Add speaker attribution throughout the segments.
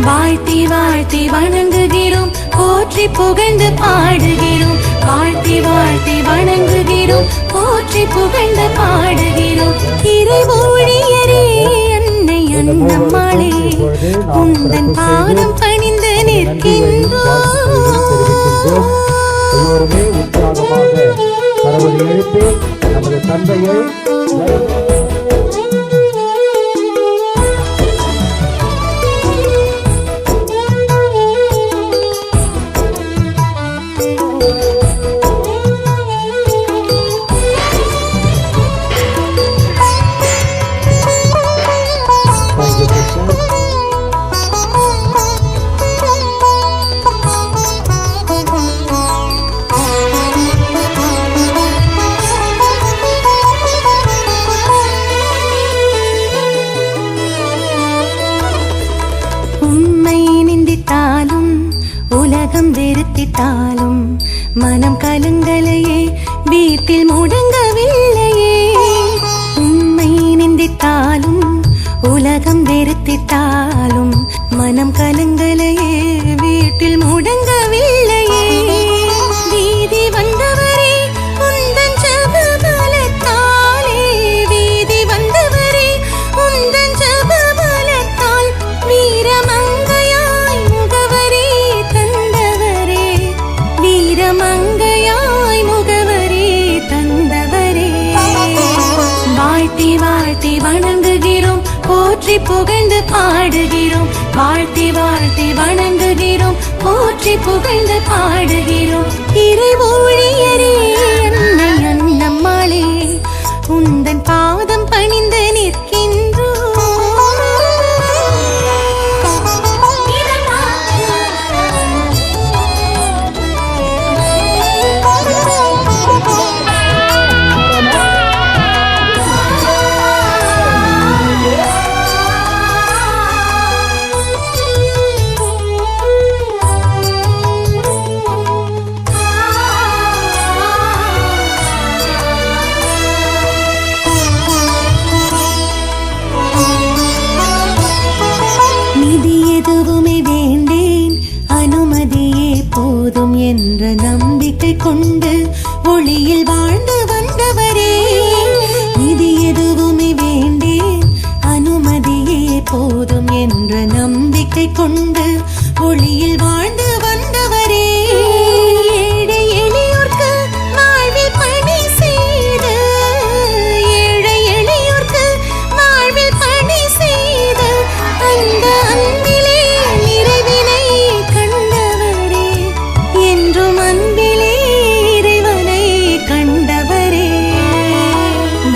Speaker 1: வாழ்த்தி வாழ்த்தி வணங்குகிறோம், போற்றி புகழ்ந்து பாடுகிறோம். வாழ்த்தி வாழ்த்தி வணங்குகிறோம், போற்றி புகழ்ந்து பாடுகிறோம். இறைவூழியரே அன்னை அன்னம்மாளே, உந்தன் பாதம் பணிந்து நிற்கின்றோம்.
Speaker 2: எல்லோருமே உற்சாகமாக கரவொலி எழுப்பி நமது தந்தையை
Speaker 1: உலகம் வெறுத்திட்டாலும் மனம் கலங்கலையே, வீட்டில் முடங்கவில்லையே. உண்மை நிந்தித்தாலும் உலகம் வெறுத்திட்டாலும் மனம் கலங்கலையே, வீட்டில் முடங்கவில்லையே. வீதி வந்தவரே உந்தன் ஜப பலத்தாலே, வீதி வந்தவரே உந்தன் ஜப பலத்தால் வீரமங்கையாய் முகவரி தந்தவரே, வீரமங்கையாய் முகவரி தந்தவரே. வாழ்த்தி வாழ்த்தி வணங்குகிறோம், போற்றி புகழ்ந்து பாடுகிறோம். வாழ்த்தி வாழ்த்தி வணங்குகிறோம், போற்றி புகழ்ந்து பாடுகிறோம். இறைவூழியரே அன்னை அன்னம்மாளே, உந்தன் பாதம் பணிந்து நிற்கின்றோம். எதுவுமே வேண்டேன், அனுமதியே போதும் என்ற நம்பிக்கை கொண்டு ஒளியில் வாழ்ந்து வந்தவரே. இது எதுவுமே வேண்டேன், அனுமதியே போதும் என்ற நம்பிக்கை கொண்டு ஒளியில் வாழ்ந்து வந்தவரே. ஏழை எளியோர்க்கு வாழ்வில் பணி செய்து, ஏழை எளியோர்க்கு வாழ்வில் பணி செய்து அந்த அன்பிலே நிறைவினை கண்டவரே, என்றும் அன்பிலே இறைவனை கண்டவரே.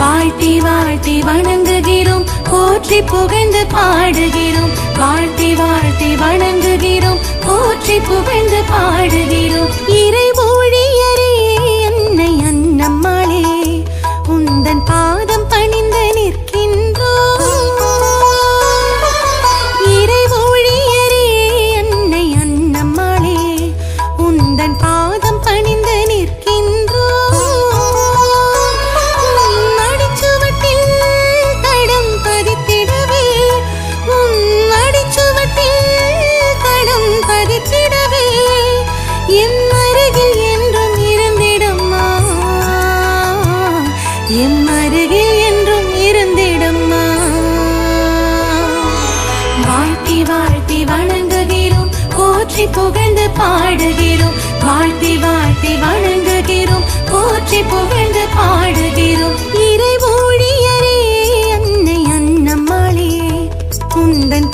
Speaker 1: வாழ்த்தி வாழ்த்தி வணங்குகிறோம், போற்றி புகழ்ந்து பாடுகிறோம். வாழ்த்தி வாழ்த்தி வணங்குகிறோம், போற்றி புகழ்ந்து பாடுகிறோம். இறைவூழியரே அன்னை அன்னம்மாளே, உந்தன் பாதம் பணிந்து நிற்கின்றோம். இறைவூழியரே அன்னை அன்னம்மாளே, உந்தன் பாதம் பணிந்து நிற்கின்றோம். அடிச்சுவட்டில் தடம் பதித்திடவே, அடிச்சுவட்டில் தடம் பதித்திடவே, எம் அருகில் என்றும் இருந்திடம்மா, எம் அருகில் என்றும் இருந்திடம்மா. வாழ்த்தி வாழ்த்தி வணங்குகிறோம், போற்றி புகழ்ந்து பாடுகிறோம். வாழ்த்தி வாழ்த்தி வணங்குகிறோம், போற்றி புகழ்ந்து பாடுகிறோம். இறைவூழியரே அன்னை அன்னம்மாளே, உந்தன்